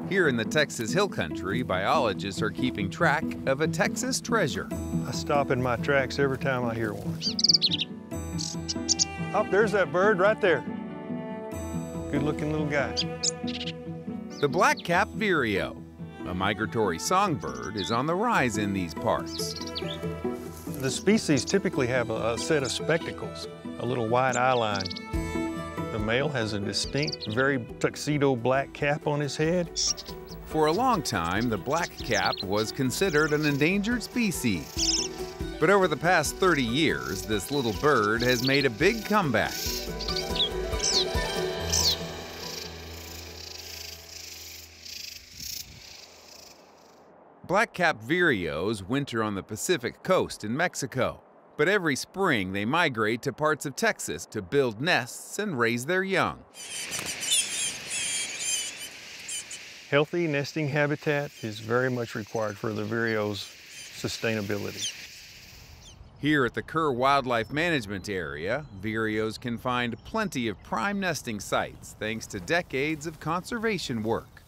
Here in the Texas Hill Country, biologists are keeping track of a Texas treasure. I stop in my tracks every time I hear one. Oh, there's that bird right there. Good-looking little guy. The black-capped vireo, a migratory songbird, is on the rise in these parts. The species typically have a set of spectacles, a little white eye line. The male has a distinct, very tuxedo black cap on his head. For a long time, the black-cap was considered an endangered species. But over the past 30 years, this little bird has made a big comeback. Black-capped vireos winter on the Pacific coast in Mexico, but every spring they migrate to parts of Texas to build nests and raise their young. Healthy nesting habitat is very much required for the vireo's sustainability. Here at the Kerr Wildlife Management Area, vireos can find plenty of prime nesting sites thanks to decades of conservation work.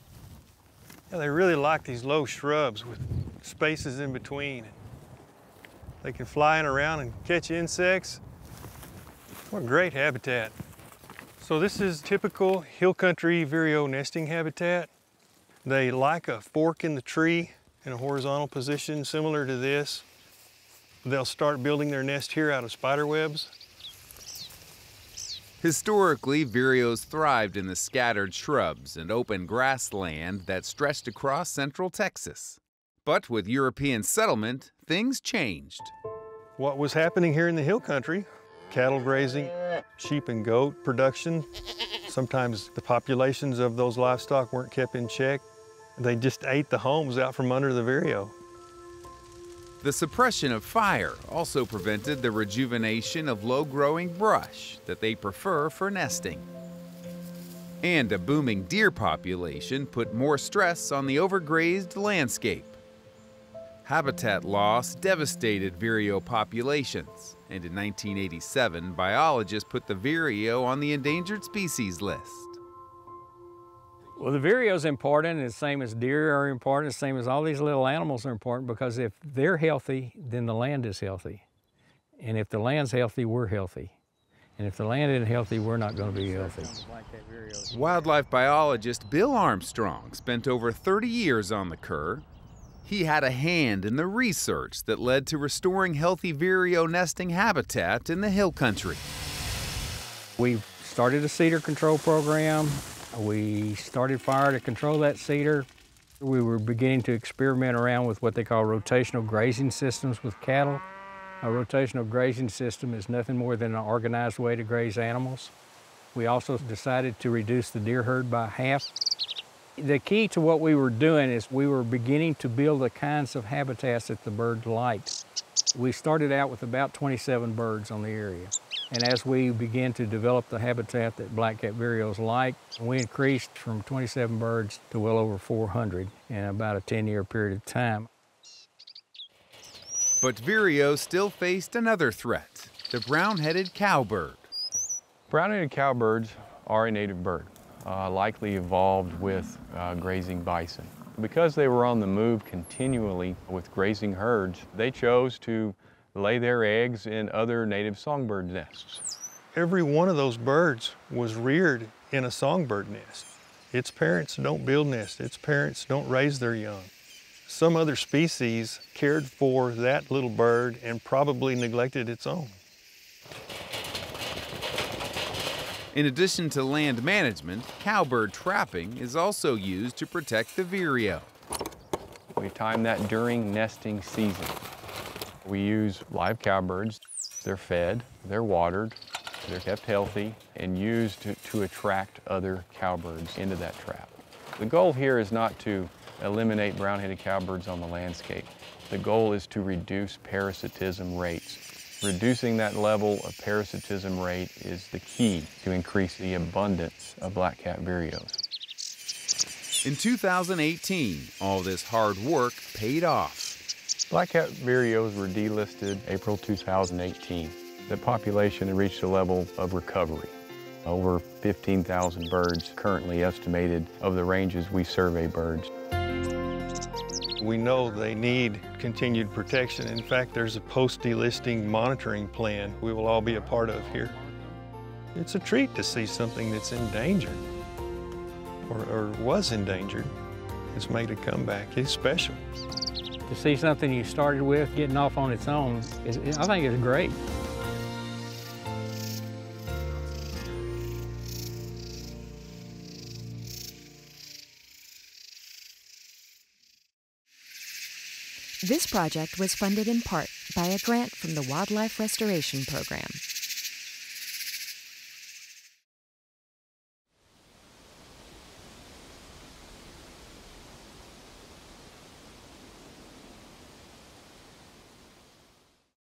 Yeah, they really like these low shrubs with spaces in between. They can fly in around and catch insects. What great habitat. So this is typical hill country vireo nesting habitat. They like a fork in the tree in a horizontal position similar to this. They'll start building their nest here out of spider webs. Historically, vireos thrived in the scattered shrubs and open grassland that stretched across central Texas. But with European settlement, things changed. What was happening here in the hill country, cattle grazing, sheep and goat production, sometimes the populations of those livestock weren't kept in check. They just ate the homes out from under the vireo. The suppression of fire also prevented the rejuvenation of low-growing brush that they prefer for nesting. And a booming deer population put more stress on the overgrazed landscape. Habitat loss devastated vireo populations, and in 1987, biologists put the vireo on the endangered species list. Well, the vireo is important, the same as deer are important, the same as all these little animals are important, because if they're healthy, then the land is healthy. And if the land's healthy, we're healthy. And if the land isn't healthy, we're not going to be healthy. Wildlife biologist Bill Armstrong spent over 30 years on the Kerr. He had a hand in the research that led to restoring healthy vireo nesting habitat in the hill country. We started a cedar control program. We started fire to control that cedar. We were beginning to experiment around with what they call rotational grazing systems with cattle. A rotational grazing system is nothing more than an organized way to graze animals. We also decided to reduce the deer herd by half. The key to what we were doing is we were beginning to build the kinds of habitats that the birds liked. We started out with about 27 birds on the area. And as we began to develop the habitat that black-capped vireos like, we increased from 27 birds to well over 400 in about a 10-year period of time. But vireo still faced another threat, the brown-headed cowbird. Brown-headed cowbirds are a native bird, likely evolved with grazing bison. Because they were on the move continually with grazing herds, they chose to lay their eggs in other native songbird nests. Every one of those birds was reared in a songbird nest. Its parents don't build nests. Its parents don't raise their young. Some other species cared for that little bird and probably neglected its own. In addition to land management, cowbird trapping is also used to protect the vireo. We time that during nesting season. We use live cowbirds. They're fed, they're watered, they're kept healthy, and used to attract other cowbirds into that trap. The goal here is not to eliminate brown-headed cowbirds on the landscape. The goal is to reduce parasitism rates. Reducing that level of parasitism rate is the key to increase the abundance of black-capped vireos. In 2018, all this hard work paid off. Black-capped vireos were delisted April 2018. The population had reached a level of recovery. Over 15,000 birds currently estimated of the ranges we survey birds. We know they need continued protection. In fact, there's a post-delisting monitoring plan we will all be a part of here. It's a treat to see something that's endangered or was endangered. It's made a comeback. It's special. To see something you started with getting off on its own, I think it's great. This project was funded in part by a grant from the Wildlife Restoration Program.